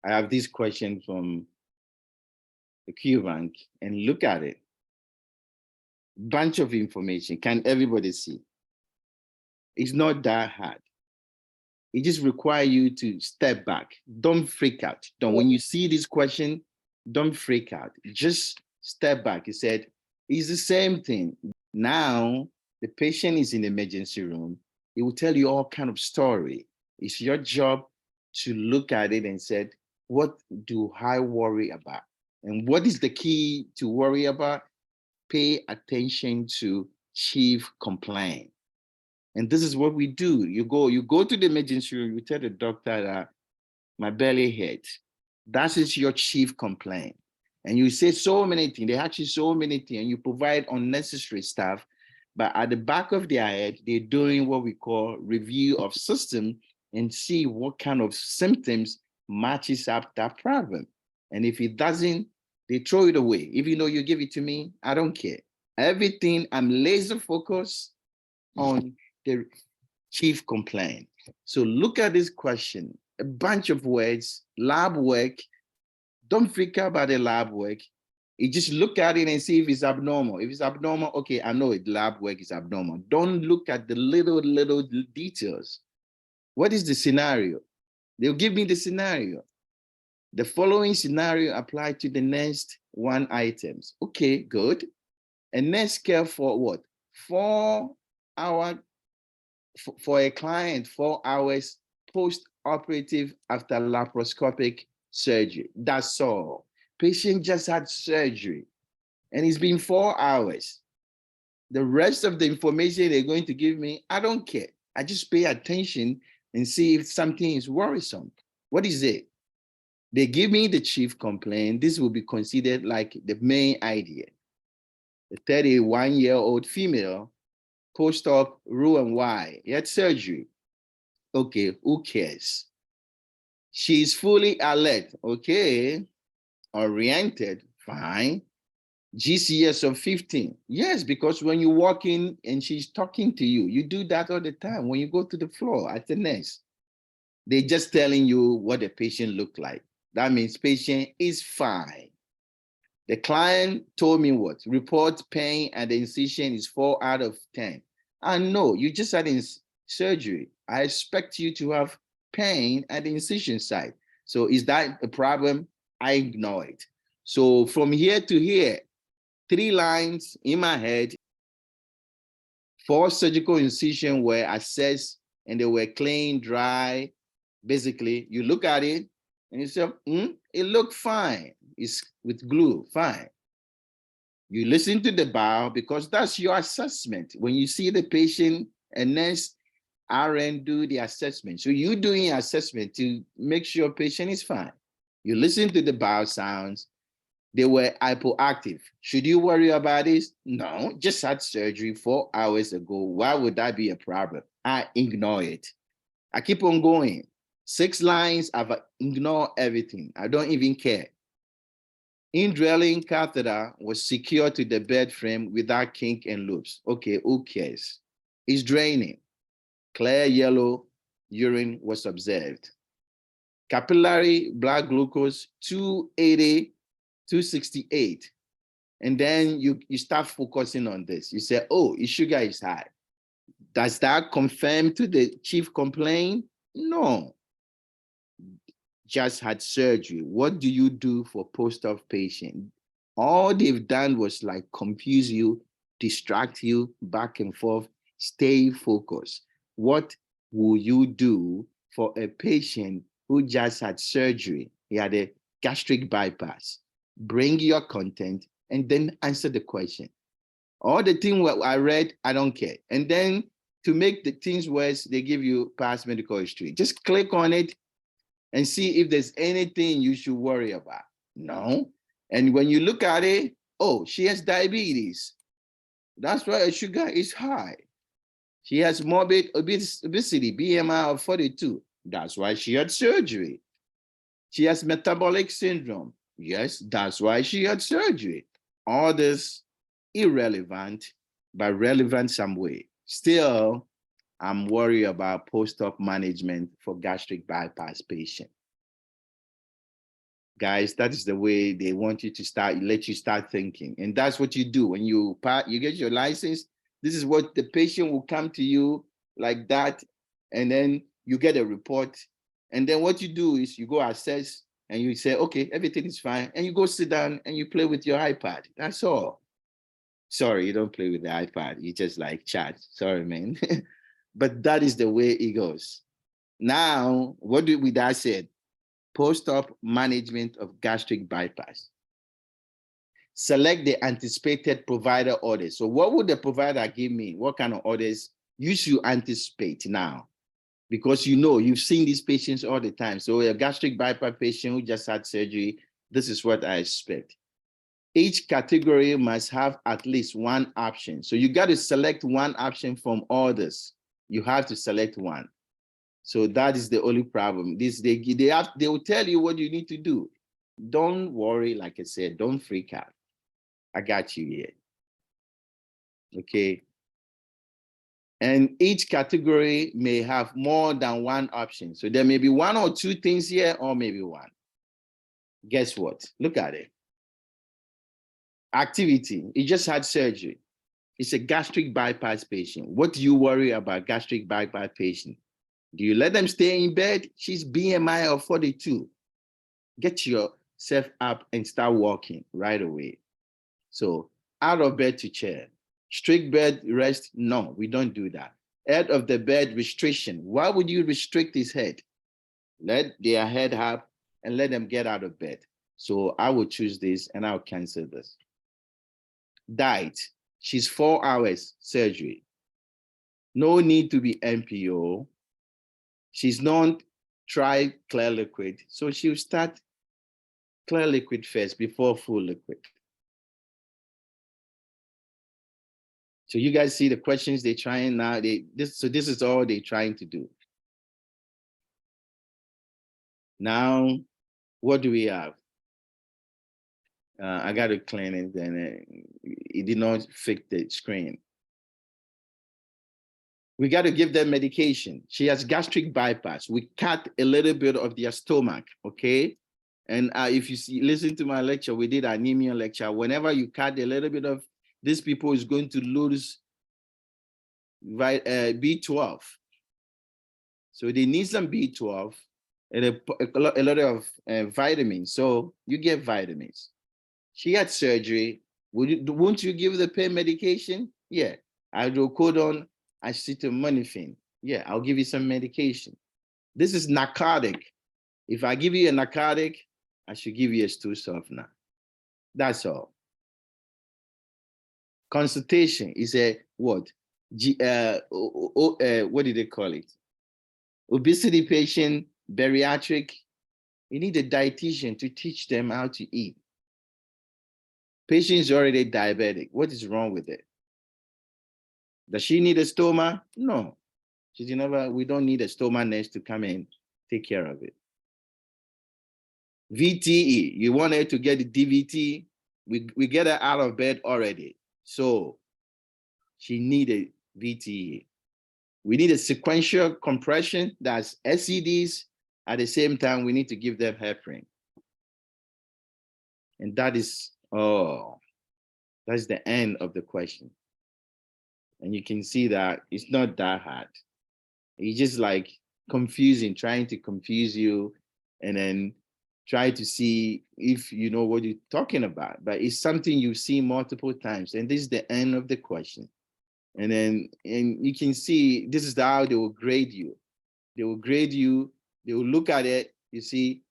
I have this question from the Q bank, and look at it. Bunch of information. Can everybody see? It's not that hard. It just requires you to step back. Don't freak out. Don't. When you see this question, don't freak out. Just step back. He said, it's the same thing. Now, the patient is in the emergency room. It will tell you all kind of story. It's your job to look at it and said, what do I worry about? And what is the key to worry about? Pay attention to chief complaint. And this is what we do. You go to the emergency room, you tell the doctor that my belly hurts. That is your chief complaint. And you say so many things, they ask you so many things, and you provide unnecessary stuff. But at the back of their head, they're doing what we call review of system and see what kind of symptoms matches up that problem. And if it doesn't, they throw it away. Even though you give it to me, I don't care. Everything, I'm laser focused on the chief complaint. So look at this question, a bunch of words, lab work. Don't freak out about the lab work. You just look at it and see if it's abnormal. If it's abnormal, okay, I know it, lab work is abnormal. Don't look at the little details. What is the scenario? They'll give me the scenario. The following scenario apply to the next one items. Okay, good. And next care for what? 4 hours for a client, 4 hours post-operative after laparoscopic surgery. That's all. Patient just had surgery and it's been 4 hours. The rest of the information they're going to give me, I don't care. I just pay attention and see if something is worrisome. What is it? They give me the chief complaint. This will be considered like the main idea. The 31-year-old female, post-op Roux-en-Y, had surgery. Okay, who cares? She's fully alert, okay. Oriented, fine. GCS of 15. Yes, because when you walk in and she's talking to you, you do that all the time. When you go to the floor at the nurse, they're just telling you what the patient looked like. That means patient is fine. The client told me what? Report pain at the incision is 4 out of 10. I know you just had surgery. I expect you to have pain at the incision site. So is that a problem? I ignore it. So from here to here, 3 lines in my head, 4 surgical incisions were assessed and they were clean, dry. Basically, you look at it and you say, it looked fine. It's with glue, fine. You listen to the bio because that's your assessment. When you see the patient and nurse RN do the assessment. So you're doing your assessment to make sure patient is fine. You listen to the bio sounds. They were hypoactive. Should you worry about this? No, just had surgery 4 hours ago. Why would that be a problem? I ignore it. I keep on going. 6 lines, I've ignored everything. I don't even care. Indwelling catheter was secured to the bed frame without kink and loops. Okay, who cares? It's draining. Clear yellow urine was observed. Capillary blood glucose 280, 268. And then you start focusing on this. You say, oh, his sugar is high. Does that confirm to the chief complaint? No. Just had surgery. What do you do for post-op patient? All they've done was like confuse you, distract you back and forth, stay focused. What will you do for a patient who just had surgery? He had a gastric bypass. Bring your content and then answer the question. All the things I read, I don't care. And then to make the things worse, they give you past medical history. Just click on it and see if there's anything you should worry about. No. And when you look at it, oh, she has diabetes. That's why her sugar is high. She has morbid obesity, BMI of 42. That's why she had surgery. She has metabolic syndrome. Yes, that's why she had surgery. All this irrelevant, but relevant some way. Still, I'm worried about post-op management for gastric bypass patient. guys, that is the way they want you to start, let you start thinking. And that's what you do when you get your license. This is what the patient will come to you like that. And then you get a report. And then what you do is you go assess and you say, okay, everything is fine. And you go sit down and you play with your iPad. That's all. Sorry, you don't play with the iPad. You just like chat. Sorry, man. But that is the way it goes. Now, what do we that said? Post-op management of gastric bypass. Select the anticipated provider orders. So what would the provider give me? What kind of orders you should anticipate now? Because you know, you've seen these patients all the time. So a gastric bypass patient who just had surgery, this is what I expect. Each category must have at least one option. So you got to select one option from others. You have to select one. So that is the only problem. They will tell you what you need to do. Don't worry, like I said, don't freak out. I got you here. Okay. And each category may have more than one option. So there may be one or two things here, or maybe one. Guess what? Look at it. Activity. He just had surgery. It's a gastric bypass patient. What do you worry about gastric bypass patient? Do you let them stay in bed? She's BMI of 42. Get yourself up and start walking right away. So out of bed to chair. Strict bed rest? No, we don't do that. Head of the bed restriction. Why would you restrict his head? Let their head up and let them get out of bed. So I will choose this and I'll cancel this. Diet. She's 4 hours surgery. No need to be MPO. She's not tried clear liquid. So she'll start clear liquid first before full liquid. So you guys see the questions they're trying now. So this is all they're trying to do. Now, what do we have? I got to clean it, and it did not fix the screen. We got to give them medication. She has gastric bypass. We cut a little bit of their stomach, okay? And if you listen to my lecture, we did anemia lecture. Whenever you cut a little bit of these people is going to lose B12. So they need some B12 and a lot of vitamins. So you get vitamins. She had surgery. Won't you give the pain medication? Yeah. Hydrocodone, acetaminophen. Yeah, I'll give you some medication. This is narcotic. If I give you a narcotic, I should give you a stool softener. That's all. Consultation is a what? What do they call it? Obesity patient, bariatric. You need a dietitian to teach them how to eat. Patient is already diabetic. What is wrong with it? Does she need a stoma? No. We don't need a stoma nurse to come and take care of it. VTE, you want her to get the DVT, we get her out of bed already. So she needed VTE. We need a sequential compression, that's SEDs. At the same time, we need to give them heparin. And that is, that's the end of the question. And you can see that it's not that hard. It's just like confusing, trying to confuse you and then try to see if you know what you're talking about. But it's something you see multiple times. And this is the end of the question. And you can see this is how they will grade you. They will grade you. They will look at it. You see,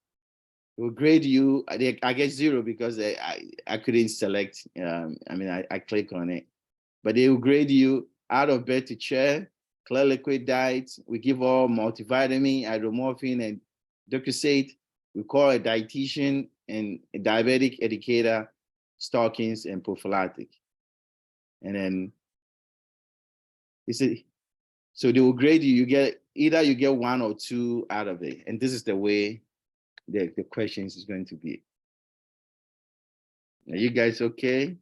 they will grade you. I get 0 because I couldn't select. I click on it. But they will grade you out of bed to chair, clear liquid diets. We give all multivitamin, hydromorphine, and docosate. We call a dietitian and a diabetic educator, stockings, and prophylactic. And then so they will grade you. You get 1 or 2 out of it. And this is the way the questions is going to be. Are you guys okay?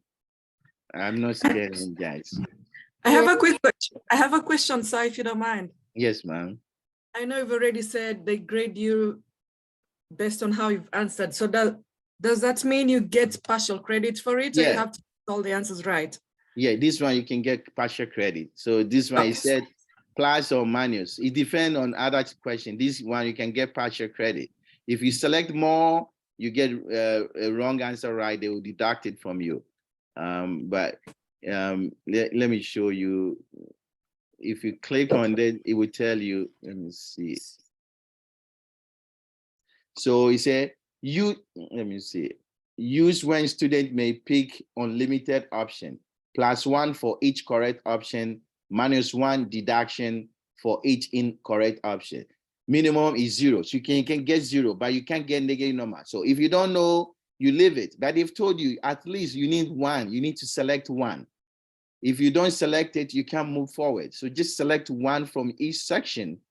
I'm not scared, guys. I have a quick question. I have a question, sir, if you don't mind. Yes, ma'am. I know you've already said they grade you based on how you've answered. So does that mean you get partial credit for it, or you Yeah. have to get all the answers right? Yeah, this one you can get partial credit. So this one is said plus or minus. It depends on other question. This one you can get partial credit. If you select more, you get a wrong answer right, they will deduct it from you. Let me show you. If you click on that, it will tell you, let me see. So it said, let me see. Use when student may pick unlimited option, +1 for each correct option, -1 deduction for each incorrect option. Minimum is 0. So you can get 0, but you can't get negative number. So if you don't know, you leave it. But they've told you at least you need 1. You need to select 1. If you don't select it, you can't move forward. So just select 1 from each section.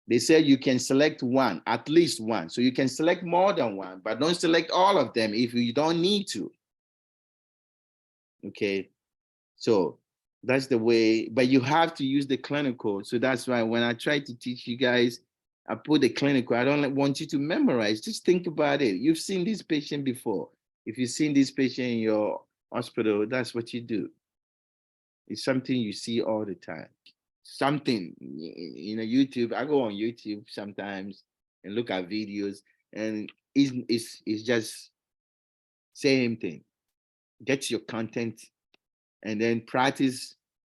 They said you can select 1, at least 1. So you can select more than 1, but don't select all of them if you don't need to. Okay, so that's the way, but you have to use the clinical. So that's why when I try to teach you guys, I put the clinical. I don't want you to memorize. Just think about it. You've seen this patient before. If you've seen this patient in your hospital, that's what you do. It's something you see all the time. Something, YouTube. I go on YouTube sometimes and look at videos, and it's just same thing. Get your content and then practice